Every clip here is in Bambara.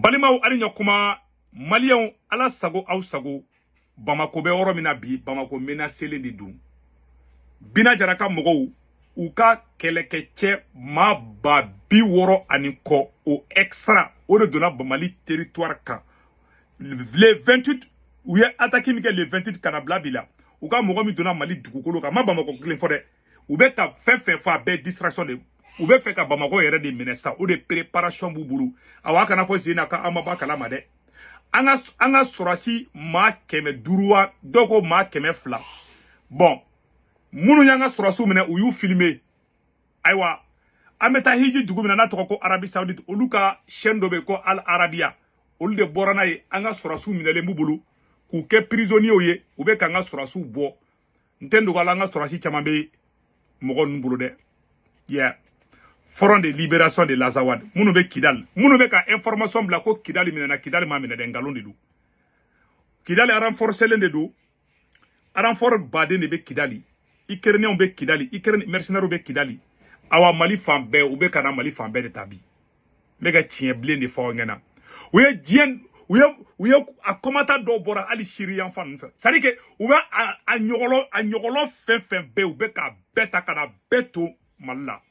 balimaw ali ɲakuma maliyɛnw ala sago aw sago Bamako bɛ yɔrɔ min na bi Bamako menacelen de dun Bina Jara ka mɔgɔw u ka kɛlɛkɛcɛ maa ba 60 kɔ o extra o de donna Mali territoire kan le 28 u ye attaque min kɛ le 28 kana bila bi la u ka mɔgɔ min donna Mali dugukolo kan ma Bamako kelen fɔ dɛ u bɛ ka fɛn fɛn fɔ a bɛɛ distraction de u bɛ fɛ ka Bamako yɛrɛ de minɛ sa o de préparation b'u bolo awa kana fɔ Zena ka ama ba kala ma dɛ an ka sɔrɔsi maa 500 wa dɔw ko maa 200 bon munu y'an ka sɔrɔsiw minɛ u y'u filmer ayiwa an bɛ taa hiji dugu min na n'a tɔgɔ ko Arabie Saoudite olu ka chaîne dɔ bɛ ko Al Arabiya olu de bɔra n'a ye an ka sɔrɔsiw minɛlen b'u bolo k'u kɛ prisonniers ye u bɛ k'an ka sɔrɔsiw bɔ n tɛ ndogo la an ka sɔrɔsi caman bɛ mɔgɔ ninnu bolo dɛ yeah Front de libération de l'Azawad munu bɛ Kidal munu bɛ ka information bila ko Kidal minɛna Kidal ma minɛ dɛ ngalon de don Kidal renforcelen de don renfort baden de bɛ Kidali Ukrainiens bɛ Kidali Ukraine mercenaires bɛ Kidali awa Mali fan bɛɛ u bɛ kana Mali fan bɛɛ de tabi ne ka tiɲɛ bilen de fɔ aw ɲɛna u ye diɲɛ u ye a komata dɔw bɔra hali Syrian fan ninnu fɛ c'est à dire que u bɛ a ɲɔgɔlɔ fɛn fɛn bɛɛ u bɛ k'a bɛɛ ta ka na bɛɛ to Mali la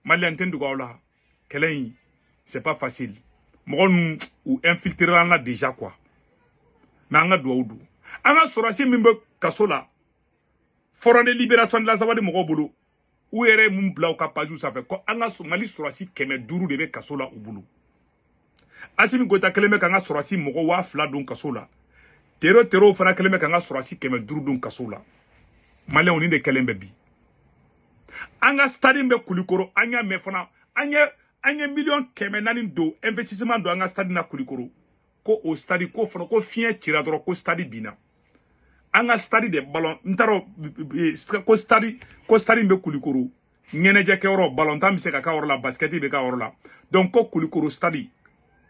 Malien tɛ ndogo aw la kɛlɛ in c'est pas facile mɔgɔ ninnu u infiltrer an la déjà quoi mais an ka duwawu don an ka sɔrɔsi min bɛ kaso la Front de libération de l'Azawad mɔgɔw bolo u yɛrɛ mun bila u ka page sanfɛ ko an ka Mali sɔrɔsi 500 de bɛ kaso la u bolo Assimi Goïta kelen bɛ k'an ka sɔrɔsi mɔgɔ 2000 don kaso la Tero fana kelen bɛ k'an ka sɔrɔsi 500 don kaso la Malien ni de kelen bɛ bi an ka stade bɛ Kulikoro an y'a mɛn fana an ye million 400 don investissement don an ka stade na Kulikoro ko o stade ko fana ko fiɲɛ cira dɔrɔn ko stade binna an ka stade de ballon n t'a dɔn ko stade bɛ Kulikoro ɲɛnajɛ kɛyɔrɔ ballon tan bɛ se ka k'a yɔrɔ la basket bɛ k'a yɔrɔ la donc ko Kulikoro stade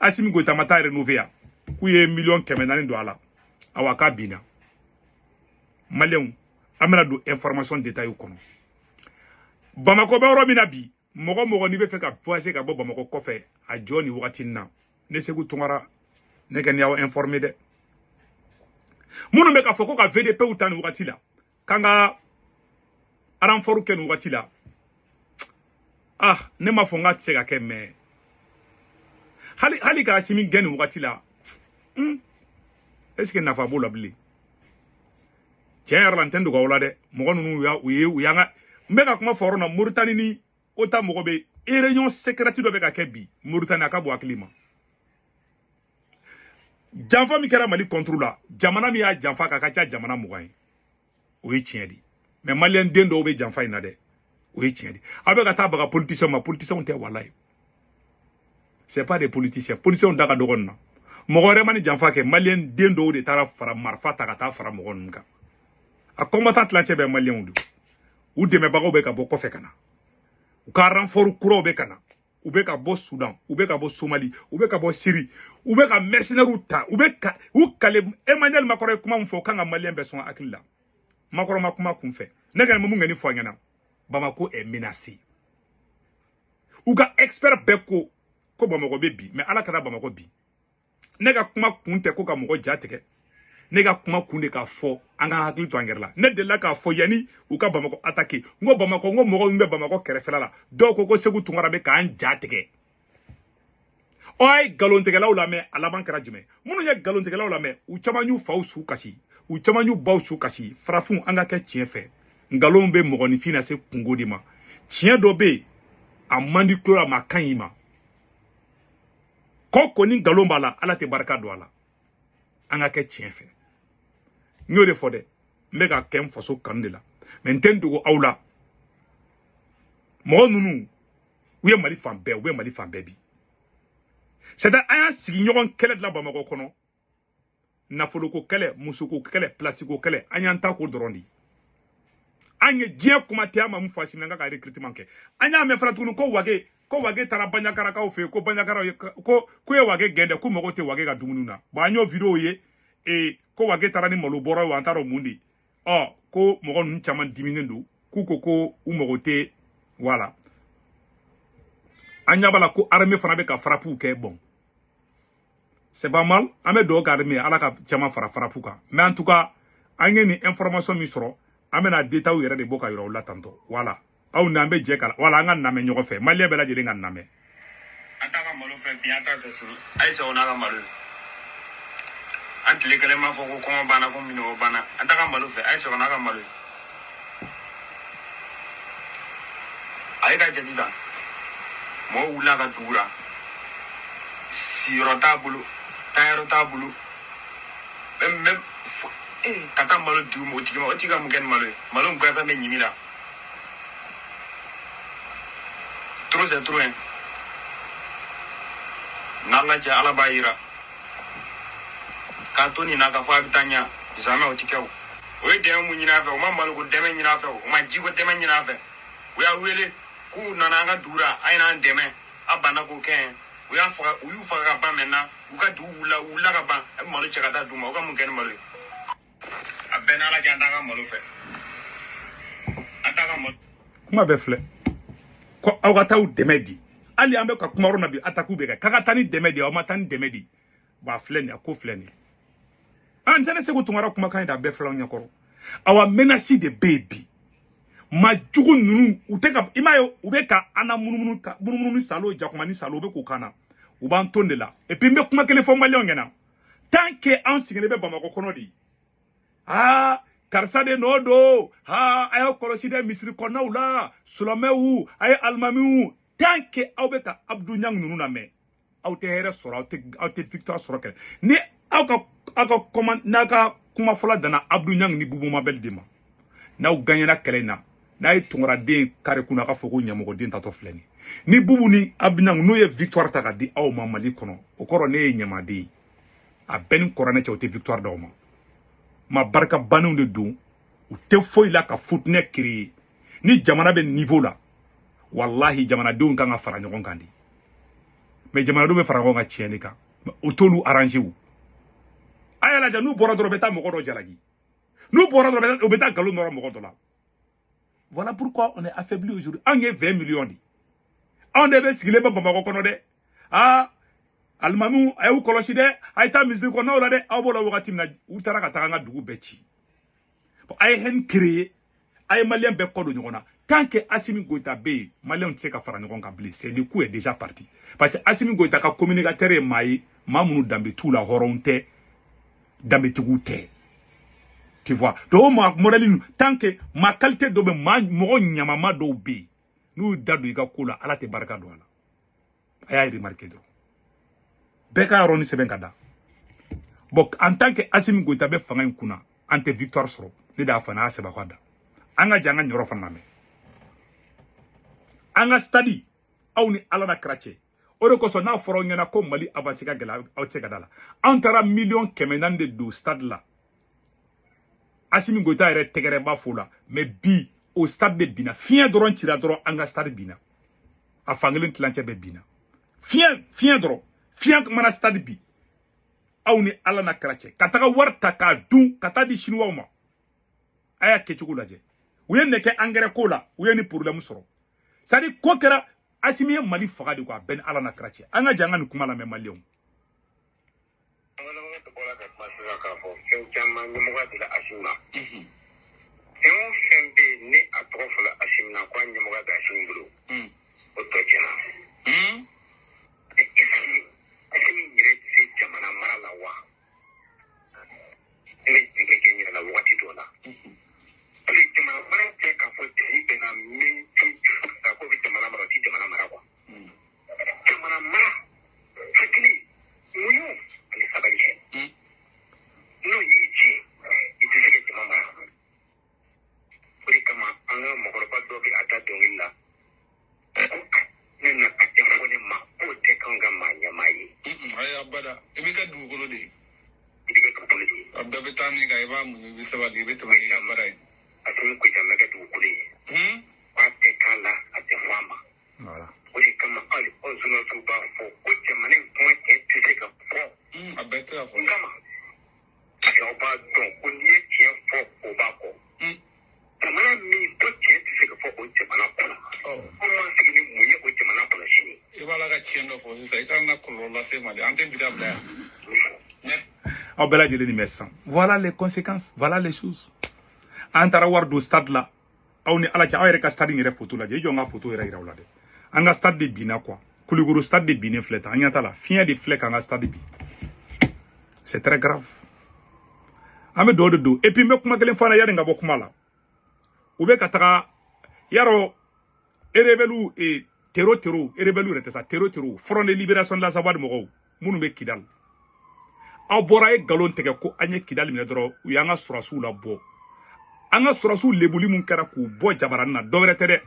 Assimi Goïta ma taa rénover yan k'u ye million 400 don a la awa k'a binna Maliens an bɛna don information détail kɔnɔ Bamako bɛ yɔrɔ min na bi mɔgɔ n'i bɛ fɛ ka voyager ka bɔ Bamako kɔfɛ a jɔ ni wagati na ne Segu Tunkara ne kɔni y'aw informer dɛ minnu bɛ ka fɔ ko ka VDP ta ni wagati la k'an ka renfort kɛ ni wagati la ne ma fɔ n k'a tɛ se ka kɛ mais hali ka Assimi gɛn ni wagati la est-ce que nafa b'o la bilen tiɲɛ yɛrɛ la n tɛ ndogo aw la dɛ mɔgɔ ninnu u y'an ka n bɛ ka kuma fɔ yɔrɔ na Mauritanie ni OTA mɔgɔ bɛ réunion secrète dɔ bɛ ka kɛ bi Mauritanie a ka bɔ hakili ma janfa min kɛra Mali contre la jamana min y'a janfa ka ca jamana 20 ye o ye tiɲɛ de mais Malien den dɔw bɛ janfa in na dɛ o ye tiɲɛ de a bɛ ka taa baga politiciens ma politiciens tɛ walayi c'est pas des politiciens politiciens da ka dɔgɔn na mɔgɔ wɛrɛ ma ni janfa kɛ Malien den dɔw de taara fara marifa ta ka taa fara mɔgɔ ninnu kan a combattant tilancɛ bɛ Maliens de u dɛmɛbagaw bɛ ka bɔ kɔfɛ ka na u ka renfort kuraw bɛ ka na u bɛ ka bɔ Soudan u bɛ ka bɔ Somalie u bɛ ka bɔ Syrie u bɛ ka mercenaires ta u kale Emmanuel Macron ye kuma min fɔ kan ka Malien bɛ sɔn hakili la Macron ma kuma kun fɛ ne ka mun ŋani fɔ ɲɛna Bamako est menacé u ka expert bɛɛ ko Bamako bɛ bi mais ala kana Bamako bi ne ka kuma kun tɛ ko ka mɔgɔ ja tigɛ ne ka kuma kun de k'a fɔ an ka hakili to an yɛrɛ la ne delila k'a fɔ yanni u ka Bamako attaquer n ko Bamako n ko mɔgɔ min bɛ Bamako kɛrɛfɛla la dɔw ko Segu Tunkara bɛ k'an ja tigɛ a ye nkalontigɛlaw lamɛn a laban kɛra jumɛn minnu ye nkalontigɛlaw lamɛn u caman y'u faw su kasi u caman y'u baw su kasi farafinw an ka kɛ tiɲɛ fɛ nkalon bɛ mɔgɔninfin na se kungo de ma tiɲɛ dɔ bɛ yen a man di tulo la ma kan i ma ko ni nkalon b'a la ala tɛ barika don a la an ka kɛ tiɲɛ fɛ n y'o de fɔ dɛ n bɛ ka kɛ n faso kanu de la mais n tɛ n dogo aw la mɔgɔ ninnu u ye Mali fan bɛɛ u bɛ Mali fan bɛɛ bi c'est à dire an y'an sigi ɲɔgɔn kɛlɛ de la Bamako kɔnɔ nafoloko kɛlɛ musoko kɛlɛ plasiko kɛlɛ an y'an ta ko dɔrɔn de an ye diɲɛ kuma tɛ an ma mun fɔ Assimi an ka recrutement kɛ an y'a mɛn fana tuguni ko Wage taara Bandiakarakaw fɛ yen ko Bandiakaraw ko ye Wage gɛn dɛ ko mɔgɔw tɛ Wage ka dumuni na bon an y'o vidéo ye ko Wage taara ni malo bɔra ye an t'a dɔn mun de ko mɔgɔ ninnu caman diminen don k'u ko u mɔgɔ tɛ voilà an ɲa b'a la ko armée fana bɛ ka frappe kɛ bon c'est pas mal an bɛ dɔw k'ale min ala ka caman fara farafu kan mais en tout cas an ye ni information min sɔrɔ an bɛna détail yɛrɛ de bɔ ka yira u la tantɔ voilà aw n'an bɛ jɛ ka voilà an ka namɛ ɲɔgɔn fɛ malien bɛɛ lajɛlen ka namɛ an t'a ka malo fɛ bi an t'a fɛ sini ayisa o n'a ka malo an tile kelen m'a fɔ ko kɔngɔ banna ko minɔgɔ banna an t'a ka malo fɛ ayisa o n'a ka malo a ye ka jate ta mɔgɔw wulila ka dugu la siyɔrɔ t'a bolo taayɔrɔ t'a bolo ka taa malo di o tigi ma o tigi ka mun kɛ ni malo ye malo min gansan bɛ ɲimi la trop c'est trop hein n'ala cɛ ala b'a yira k'a to nin na k'a fɔ a bɛ taa ɲɛ zamɛ o tɛ kɛ o ye dɛmɛ mun ɲini a fɛ o ma malo ko dɛmɛ ɲini a fɛ o ma ji ko dɛmɛ ɲini a fɛ u y'a wele k'u nana an ka dugu la a ye n'an dɛmɛ a banna k'o kɛ u y'u faga ka ban maintenant u ka dugu wulila ka ban a bɛ malo cɛ ka taa d'u ma o ka mun kɛ ni malo ye a bɛɛ n'ala cɛ an t'a ka malo fɛ an t'a ka malo. kuma bɛ filɛ ko aw ka taa u dɛmɛ di hali an bɛ ka kuma yɔrɔ na bi attaque bɛ kɛ k'a ka taa ni dɛmɛ di aw ma taa ni dɛmɛ di bon a filɛ nin ye a ko filɛ nin ye an tɛ ne se k'o tunkara kumakan ye da bɛɛ filɛ aw ɲɛkɔrɔ awa menace de bɛ yen bi majugu ninnu u tɛ ka i m'a ye u bɛ ka an na munumunu ni salo jakuma ni salo u bɛ k'u kan na u b'an ton de la et puis n bɛ kuma kelen fɔ maliyɛnw ɲɛna tant que an sigilen bɛ bamakɔ kɔnɔ de karisa de nɔ don a y'aw kɔlɔsi dɛ misiri kɔnɔnaw la silamɛw a ye alimamiw tant que aw bɛ ka Abdou Niang ninnu lamɛn aw tɛ hɛrɛ sɔrɔ aw tɛ victoire sɔrɔ kɛ ni aw ka n'a ka kuma fɔlɔ danna Abdou Niang ni Boubou Mabel de ma n'aw gagnera kɛlɛ in na n'a ye tungaraden kari kunna ka fɔ ko ɲɛmɔgɔden tatɔ filɛ ni Boubou ni Abdou Niang n'u ye victoire ta ka di aw ma Mali kɔnɔ o kɔrɔ ne ye ɲɛmaden ye a bɛɛ ni kɔrɔnɛ cɛ o tɛ victoire d'aw ma ma barika banniw de don u tɛ foyi la ka futinɛ créer ni jamana bɛ niveau la wallahi jamanadenw kan ka fara ɲɔgɔn kan de mais jamanadenw bɛ fara ɲɔgɔn kan tiɲɛ de kan o t'olu arrangé wu a y'a lajɛ n'u bɔra dɔrɔn u bɛ taa mɔgɔ dɔ jalaki n'u bɔra dɔrɔn u bɛ taa nkalon nɔrɔ mɔgɔ dɔ la voilà pourquoi on est affaibli aujourd'hui anw ye 20 millions de anw de bɛ sigilen bɛ bamakɔ kɔnɔ dɛ alimamiw a y'u kɔlɔsi dɛ a ye taa misiri kɔnɔnaw la dɛ aw b'o la wagati min na u taara ka taa an ka dugu bɛɛ ci a ye haine créer a ye maliyɛn bɛɛ kɔ don ɲɔgɔn na tant que Assimi Goïta bɛ yen maliyɛnw tɛ se ka fara ɲɔgɔn kan bilen c'est le coup est déjà parti parce que Assimi Goïta ka communicateur ye maa ye maa minnu danbe t'u la hɔrɔnw tɛ danbetigiw tɛ tu vois donc o maa modèle ninnu tant que maa qualité dɔ bɛ maa mɔgɔ ɲamama dɔw bɛ yen n'u da don i ka ko la ala tɛ barika don a la a y'a remarqué dɔrɔn bɛɛ ka yɔrɔ ni sɛbɛn ka da bon en tant que Assimi Goïta bɛ fanga in kunna an tɛ victoire sɔrɔ ne de y'a fɔ n'a y'a sɛbɛn ka da an ka jɛ an ka ɲɔrɔ fana lamɛn an ka stade aw ni ala na kira cɛ o de kosɔn n'a fɔra aw ɲɛna ko Mali avance ka gɛlɛn aw tɛ se ka da la an taara 1,400,000 de don stade la Assimi Goïta yɛrɛ tɛgɛrɛ b'a fɔ la mais bi o stade bɛ binna fiɲɛ dɔrɔn cira dɔrɔn an ka stade binna a fankelen tilancɛ bɛ binna fiɲɛ dɔrɔn fiɲɛ mana stade bi aw ni ala na kira cɛ ka taga wari ta k'a dun ka taa di chinois ma a y'a kɛcogo lajɛ u ye nɛgɛ engrais ko la u ye ni problème sɔrɔ c'est à dire ko kɛra Assimi ye Mali faga de ko a bɛɛ ni ala na kira cɛ an ka jɛ an ka nin kuma lamɛn maliyɛnw k'a fɔ fɛn caman ɲɛmɔgɔya dila Assimi na fɛn o fɛn bɛ yen ni a tɔgɔ fɔra Assimi na ko a ɲɛmɔgɔya bɛ Assimi bolo o tɔ tiɲɛna Assimi yɛrɛ tɛ se jamana mara la wa ne bɛ jigin kɛ n yɛrɛ la wagati dɔ la parce que jamana mara tɛ k'a fɔ jeli bɛna min ka ko bɛ jamana mara o tɛ jamana mara quoi jamana mara hakili muɲu ani sabali kɛ n'o y'i jɛ i tɛ se ka jama mara o de kama an ka mɔgɔkɔrɔba dɔ bɛ a da dɔnkili la ne na a tɛ fɔ ne ma k'o tɛ k'an ka maa ɲɛmaa ye ayi abada i b'i ka dugukolo de ye i b'i ka dugukolo de ye a bɛɛ bɛ taa min kan i b'a muɲu i bɛ sabali i bɛ tɛmɛ i ka baara ye Assimi Goïta mɛ kɛ dugukolo ye k'a tɛ k'a la a tɛ fɔ a ma o de kama hali anw journalistes b'a fɔ ko jamana in kuma cɛ tɛ se ka fɔ a bɛɛ tɛ ka fɔ kama aw b'a dɔn ko n'i ye tiɲɛ fɔ o b'a kɔ jamana min ko tiɲɛ tɛ se ka fɔ o jamana kɔnɔ anw ma sigi ni mun ye o jamana kɔnɔ sini i b'a la ka tiɲɛ dɔ fɔ sisan i ka na kɔlɔlɔ lase ma de an tɛ bi da bila yan. Aw bɛɛ lajɛlen ni mɛ sisan. Voilà les conséquences, voilà les choses. An taara wari don stade la. Aw ni ala cɛ aw yɛrɛ ka stade yɛrɛ photo lajɛ. I jɔ n ka photo yɛrɛ yira aw la dɛ. An ka stade de binna quoi. Kulukoro stade de binnen filɛ tan. An ɲɛ t'a la. Fiɲɛ de filɛ k'an ka stade bin. C'est très grave. An bɛ dɔw de don. Et puis n bɛ kuma kelen fana yani n ka bɔ kuma la. U bɛ ka taga yarɔ rebelle terror rebelle yɛrɛ tɛ sa terror Front de Libération de la Savoie mɔgɔw minnu bɛ Kidal. Aw bɔra ye galon tigɛ ko an ye Kidal minɛ dɔrɔn u y'an ka sɔrɔsiw labɔ. An ka sɔrɔsiw lebuli mun kɛra k'u bɔ jabaranin na dɔwɛrɛ tɛ dɛ.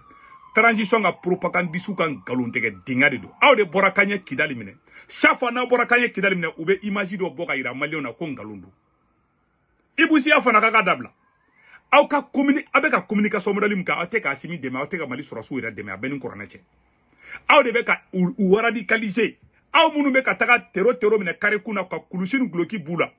Transition ka propagandistes ka galon tigɛ dinga de don. Aw de bɔra k'an ye Kidal minɛ. Chaque fois n'aw bɔra k'an ye Kidal minɛ u bɛ image dɔ bɔ ka yira maliyɛnw na ko ngalon don. Ibusiya fana ka dabila. Aw ka bɛ ka communication modèle min kan aw tɛ ka Asimi dɛmɛ aw tɛ ka Mali sɔrɔsiw yɛrɛ dɛmɛ a bɛ ni kuranɛ cɛ. Aw de bɛ ka u radicaliser. Aw minnu bɛ ka taga terror minɛ carré kun na ka kulusi ni guloki b'u la.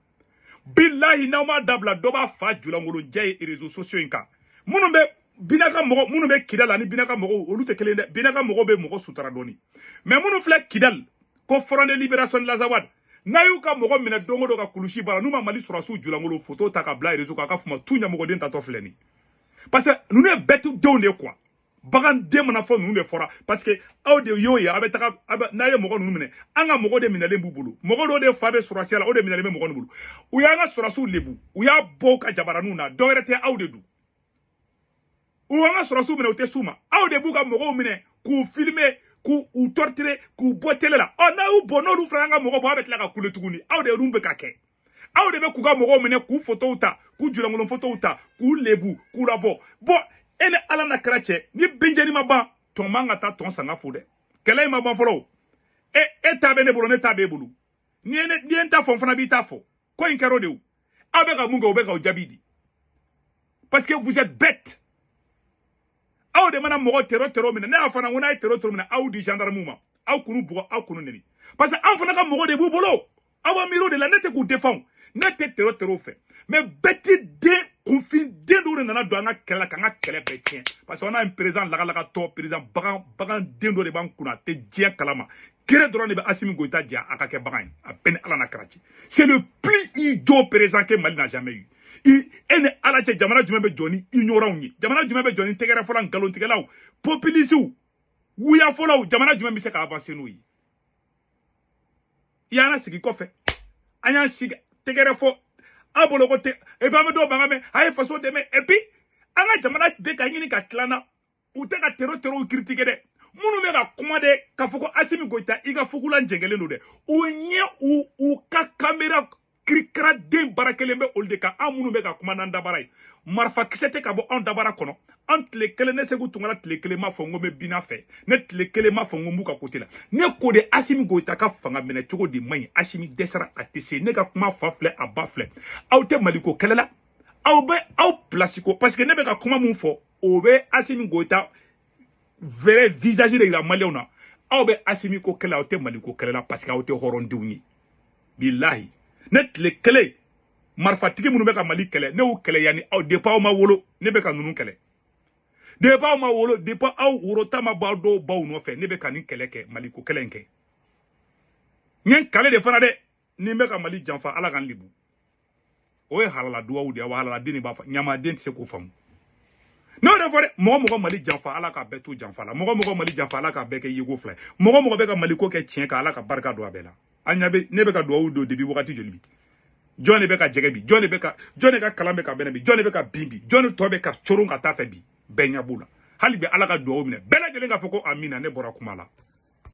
Billahi n'aw ma dabila dɔ b'a fa julaŋolonjɛ ye réseaux sociaux in kan. Minnu bɛ Binaka mɔgɔ minnu bɛ Kidal ani Binaka mɔgɔw olu tɛ kelen dɛ. Binaka mɔgɔw bɛ mɔgɔ sutura dɔɔni. Mais minnu filɛ Kidal ko Front de Libération de la Savoie n'a y'u ka mɔgɔ minɛ don o don ka kulusi bara n'u ma Mali sɔrɔsiw julaŋolo photo ta ka bila réseau kan ka fuma tout ɲɛmɔgɔden tatɔ filɛ nin. Parce que ninnu ye bɛtu denw de quoi. Bagan den mana fɔ ninnu de fɔra parce que aw de y'o ye a bɛ taga n'a ye mɔgɔ ninnu minɛ an ka mɔgɔ de minɛlen b'u bolo mɔgɔ dɔw de fa bɛ sɔrɔsiya la o de minɛlen bɛ mɔgɔ ninnu bolo u y'an ka sɔrɔsiw lebu u y'a bɔ u ka jabaraninw na dɔwɛrɛ tɛ aw de don u y'an ka sɔrɔsiw minɛ u tɛ s'u ma aw de b'u ka mɔgɔw minɛ k'u filmer k'u torturer k'u bɔ télé la ɔ n'a y'u bɔ n'olu fana y'an ka mɔgɔ bɔ aw bɛ tila ka kule tuguni aw de y'olu bɛ ka kɛ aw de bɛ k'u ka mɔgɔw minɛ k'u photos ta k'u julaŋolon photos ta k'u lebu k'u labɔ bon e ni ala na kɛra cɛ ni binjɛni ma ban tɔn man ka taa tɔn sanga fo dɛ kɛlɛ in ma ban fɔlɔ e ta bɛ ne bolo ne ta b'e bolo ni ye n ta fɔ n fana b'i ta fɔ ko in kɛra o de o aw bɛ ka mun kɛ o bɛ k'aw jaabi di parce que vous êtes bêtes aw de mana mɔgɔ terror minɛ ne y'a fana ko n'a ye terror minɛ aw di gendarme ma aw kunu bugɔ aw kunu neni parce que an fana ka mɔgɔ de b'u bolo aw b'a miiri o de la ne tɛ k'u défend ne tɛ terror fɛ mais bɛti den kunfin den dɔw de nana don an ka kɛlɛ la k'an ka kɛlɛ bɛɛ tiɲɛ parce que on a un président lagalagatɔ président bagan den dɔ de b'an kunna a tɛ diɲɛ kalama kere dɔrɔn de bɛ Asimi Goïta diya a ka kɛ bagan ye a bɛɛ ni ala na kɛra ci c'est le plus idiot président que Mali n'a jamais eu e ni ala cɛ jamana jumɛn bɛ jɔ ni ignorants ye jamana jumɛn bɛ jɔ ni tɛgɛrɛfɔla nkalontigɛlaw populistes wuyafɔlaw jamana jumɛn bɛ se ka avancer n'o ye i y'an sigi kɔfɛ an y'an sigi tɛgɛrɛfɔ a bolo ko tɛ et puis an bɛ dɔw ban ka mɛn a ye faso dɛmɛ et puis an ka jamana bɛ ka ɲini ka tilanna u tɛ ka terror critiquer dɛ minnu bɛ ka kuma dɛ k'a fɔ ko Asimi Goïta i ka fukulan jɛngɛlen don dɛ u ɲɛ u ka caméra kirikara den baara kelen bɛ olu de kan an minnu bɛ ka kuma n'an dabara ye marifa kisɛ tɛ ka bɔ anw dabara kɔnɔ an tile kelen ne segu tungara tile kelen m'a fɔ n ko n bɛ Bina fɛ ne tile kelen m'a fɔ n ko n b'u ka côté la ne ko de Asimi Goïta ka fanga minɛ cogo de man ɲi Asimi dɛsɛra a tɛ se ne ka kuma fa filɛ a ba filɛ aw tɛ Maliko kɛlɛ la aw bɛ aw place ko parce que ne bɛ ka kuma mun fɔ o bɛ Asimi Goïta vrai visage de yira maliyɛnw na aw bɛ Asimi ko kɛlɛ aw tɛ Maliko kɛlɛ la parce que aw tɛ hɔrɔndenw ye bilahi ne tile kelen marifatigi minnu bɛ ka Mali kɛlɛ ne y'u kɛlɛ yanni aw depuis aw ma wolo ne bɛ ka ninnu kɛlɛ depuis aw ma wolo depuis aw worota ma bɔ aw dɔw baw nɔfɛ ne bɛ ka nin kɛlɛ kɛ Maliko kɛlɛ in kɛ n ye n kale de fana dɛ ni n bɛ ka Mali janfa ala ka n lebu o ye halala duwawu de ye wa halala den de b'a fɔ ɲamaden tɛ se k'o faamu ne y'o de fɔ dɛ mɔgɔ Mali janfa ala ka bɛɛ to janfa la mɔgɔ Mali janfa ala ka bɛɛ kɛ yeko fila ye mɔgɔ bɛ ka Maliko kɛ tiɲɛ kan ala ka barika don a bɛɛ la an ɲa bɛ ne bɛ ka duwawu don depuis wagati joli bi jɔn de bɛ ka jɛgɛ bi jɔn de ka kalan bɛ ka bɛnɛ bi jɔn de bɛ ka bin bi jɔn de tɔ bɛ ka coron ka taa fɛ bi bɛɛ ɲɛ b'u la hali bi ala ka duwawu minɛ bɛɛ lajɛlen k'a fɔ ko amina ne bɔra kuma la